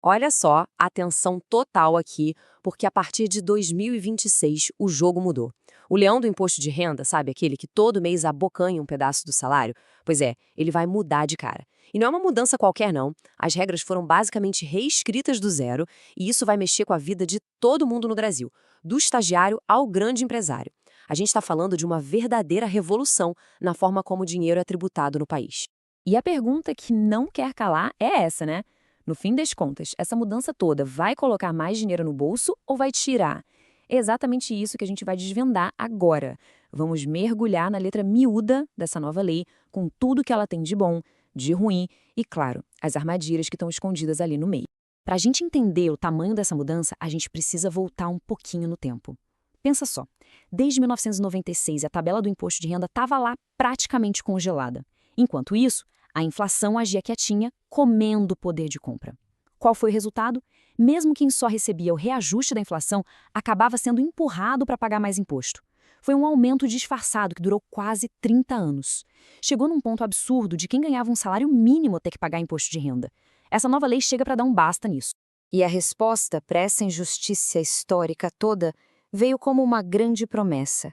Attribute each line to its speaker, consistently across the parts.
Speaker 1: Olha só, atenção total aqui, porque a partir de 2026 o jogo mudou. O leão do imposto de renda, sabe aquele que todo mês abocanha um pedaço do salário? Pois é, ele vai mudar de cara. E não é uma mudança qualquer, não. As regras foram basicamente reescritas do zero e isso vai mexer com a vida de todo mundo no Brasil, do estagiário ao grande empresário. A gente está falando de uma verdadeira revolução na forma como o dinheiro é tributado no país.
Speaker 2: E a pergunta que não quer calar é essa, né? No fim das contas, essa mudança toda vai colocar mais dinheiro no bolso ou vai tirar? É exatamente isso que a gente vai desvendar agora. Vamos mergulhar na letra miúda dessa nova lei, com tudo que ela tem de bom, de ruim e, claro, as armadilhas que estão escondidas ali no meio. Para a gente entender o tamanho dessa mudança, a gente precisa voltar um pouquinho no tempo. Pensa só, desde 1996 a tabela do imposto de renda estava lá praticamente congelada. Enquanto isso, a inflação agia quietinha, comendo o poder de compra. Qual foi o resultado? Mesmo quem só recebia o reajuste da inflação acabava sendo empurrado para pagar mais imposto. Foi um aumento disfarçado que durou quase 30 anos. Chegou num ponto absurdo de quem ganhava um salário mínimo ter que pagar imposto de renda. Essa nova lei chega para dar um basta nisso.
Speaker 3: E a resposta para essa injustiça histórica toda veio como uma grande promessa.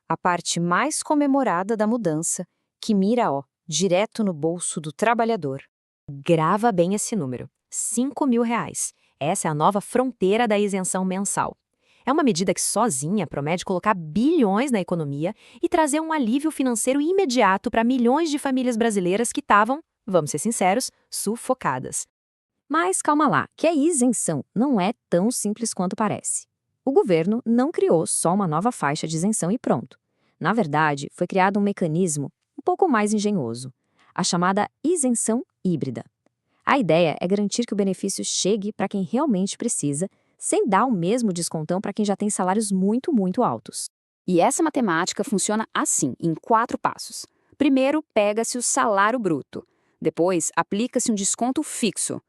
Speaker 3: A parte mais comemorada da mudança, que mira, direto no bolso do trabalhador.
Speaker 4: Grava bem esse número, R$ 5.000. Essa é a nova fronteira da isenção mensal. É uma medida que sozinha promete colocar bilhões na economia e trazer um alívio financeiro imediato para milhões de famílias brasileiras que estavam, vamos ser sinceros, sufocadas.
Speaker 2: Mas calma lá, que a isenção não é tão simples quanto parece. O governo não criou só uma nova faixa de isenção e pronto. Na verdade, foi criado um mecanismo um pouco mais engenhoso, a chamada isenção híbrida. A ideia é garantir que o benefício chegue para quem realmente precisa, sem dar o mesmo descontão para quem já tem salários muito, muito altos.
Speaker 5: E essa matemática funciona assim, em 4 passos. Primeiro, pega-se o salário bruto. Depois, aplica-se um desconto fixo.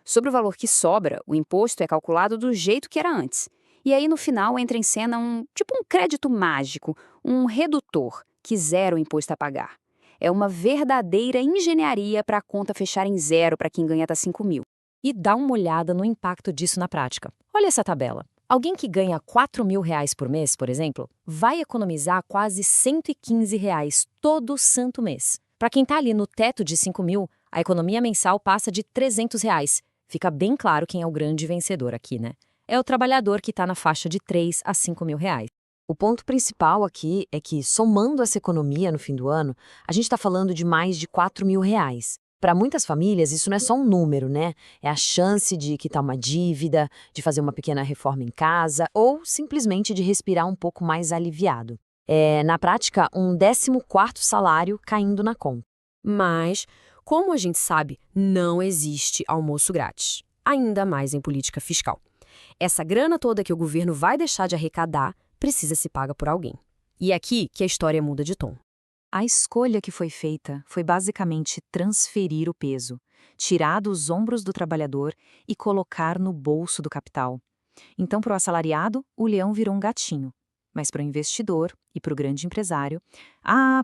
Speaker 5: Sobre o valor que sobra, o imposto é calculado do jeito que era antes. E aí, no final, entra em cena um crédito mágico, um redutor, que zera o imposto a pagar. É uma verdadeira engenharia para a conta fechar em zero para quem ganha até 5.000.
Speaker 4: E dá uma olhada no impacto disso na prática. Olha essa tabela. Alguém que ganha R$ 4.000 por mês, por exemplo, vai economizar quase R$ 115 todo santo mês. Para quem está ali no teto de 5.000, a economia mensal passa de R$ 300. Fica bem claro quem é o grande vencedor aqui, né? É o trabalhador que está na faixa de R$ 3.000 a R$ 5.000.
Speaker 1: O ponto principal aqui é que, somando essa economia no fim do ano, a gente está falando de mais de R$ 4.000. Para muitas famílias, isso não é só um número, né? É a chance de quitar uma dívida, de fazer uma pequena reforma em casa ou simplesmente de respirar um pouco mais aliviado. É, na prática, um 14º salário caindo na conta.
Speaker 4: Mas, como a gente sabe, não existe almoço grátis. Ainda mais em política fiscal. Essa grana toda que o governo vai deixar de arrecadar precisa se pagar por alguém. E é aqui que a história muda de tom.
Speaker 2: A escolha que foi feita foi basicamente transferir o peso, tirar dos ombros do trabalhador e colocar no bolso do capital. Então, para o assalariado, o leão virou um gatinho. Mas para o investidor e para o grande empresário,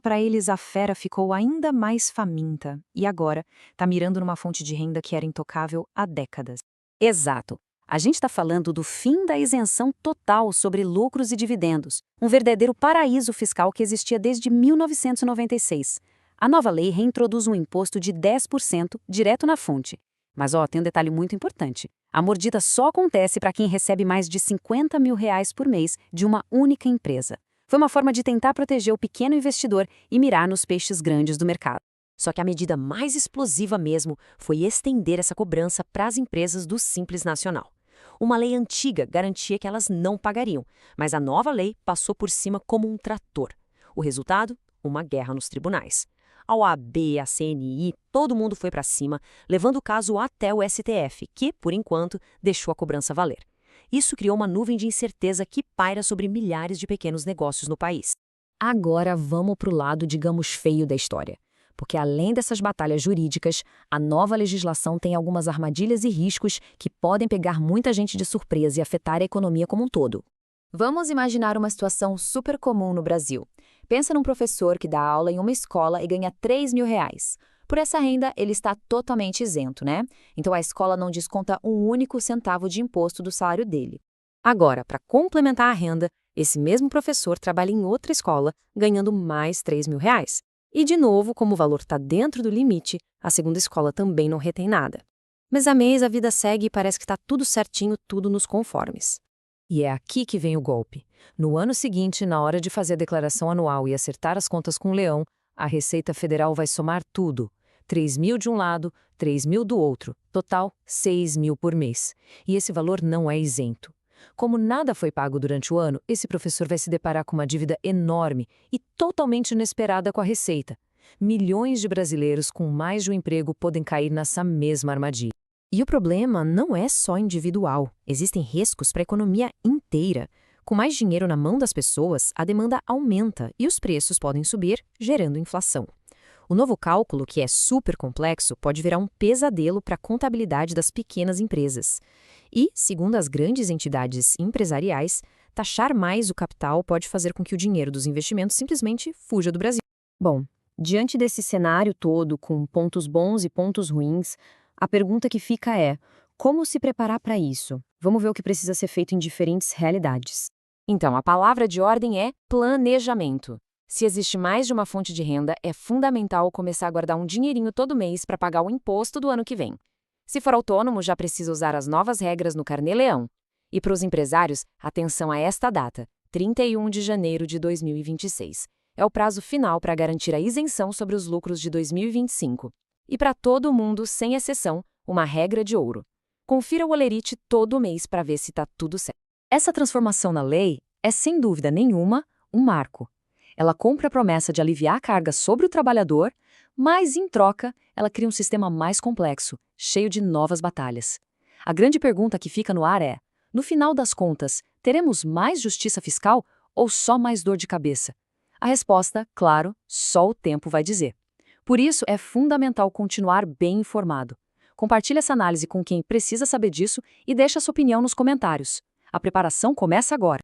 Speaker 2: para eles a fera ficou ainda mais faminta e agora está mirando numa fonte de renda que era intocável há décadas.
Speaker 5: Exato. A gente está falando do fim da isenção total sobre lucros e dividendos, um verdadeiro paraíso fiscal que existia desde 1996. A nova lei reintroduz um imposto de 10% direto na fonte. Mas tem um detalhe muito importante. A mordida só acontece para quem recebe mais de R$ 50.000 por mês de uma única empresa. Foi uma forma de tentar proteger o pequeno investidor e mirar nos peixes grandes do mercado.
Speaker 4: Só que a medida mais explosiva mesmo foi estender essa cobrança para as empresas do Simples Nacional. Uma lei antiga garantia que elas não pagariam, mas a nova lei passou por cima como um trator. O resultado? Uma guerra nos tribunais. A OAB, a CNI, todo mundo foi para cima, levando o caso até o STF, que, por enquanto, deixou a cobrança valer. Isso criou uma nuvem de incerteza que paira sobre milhares de pequenos negócios no país.
Speaker 2: Agora vamos para o lado, digamos, feio da história. Porque além dessas batalhas jurídicas, a nova legislação tem algumas armadilhas e riscos que podem pegar muita gente de surpresa e afetar a economia como um todo. Vamos imaginar uma situação super comum no Brasil. Pensa num professor que dá aula em uma escola e ganha R$ 3.000. Por essa renda, ele está totalmente isento, né? Então a escola não desconta um único centavo de imposto do salário dele.
Speaker 1: Agora, para complementar a renda, esse mesmo professor trabalha em outra escola, ganhando mais R$ 3.000. E, de novo, como o valor está dentro do limite, a segunda escola também não retém nada. Mês a mês, a vida segue e parece que está tudo certinho, tudo nos conformes. E é aqui que vem o golpe. No ano seguinte, na hora de fazer a declaração anual e acertar as contas com o Leão, a Receita Federal vai somar tudo. 3.000 de um lado, 3.000 do outro. Total, 6.000 por mês. E esse valor não é isento. Como nada foi pago durante o ano, esse professor vai se deparar com uma dívida enorme e totalmente inesperada com a Receita. Milhões de brasileiros com mais de um emprego podem cair nessa mesma armadilha. E o problema não é só individual. Existem riscos para a economia inteira. Com mais dinheiro na mão das pessoas, a demanda aumenta e os preços podem subir, gerando inflação. O novo cálculo, que é super complexo, pode virar um pesadelo para a contabilidade das pequenas empresas. E, segundo as grandes entidades empresariais, taxar mais o capital pode fazer com que o dinheiro dos investimentos simplesmente fuja do Brasil.
Speaker 3: Bom, diante desse cenário todo, com pontos bons e pontos ruins, a pergunta que fica é: como se preparar para isso? Vamos ver o que precisa ser feito em diferentes realidades.
Speaker 2: Então, a palavra de ordem é planejamento. Se existe mais de uma fonte de renda, é fundamental começar a guardar um dinheirinho todo mês para pagar o imposto do ano que vem. Se for autônomo, já precisa usar as novas regras no Carnê Leão. E para os empresários, atenção a esta data, 31 de janeiro de 2026. É o prazo final para garantir a isenção sobre os lucros de 2025. E para todo mundo, sem exceção, uma regra de ouro. Confira o Olerite todo mês para ver se está tudo certo.
Speaker 5: Essa transformação na lei é, sem dúvida nenhuma, um marco. Ela cumpre a promessa de aliviar a carga sobre o trabalhador, mas, em troca, ela cria um sistema mais complexo, cheio de novas batalhas. A grande pergunta que fica no ar é: no final das contas, teremos mais justiça fiscal ou só mais dor de cabeça? A resposta, claro, só o tempo vai dizer. Por isso, é fundamental continuar bem informado. Compartilhe essa análise com quem precisa saber disso e deixe a sua opinião nos comentários. A preparação começa agora.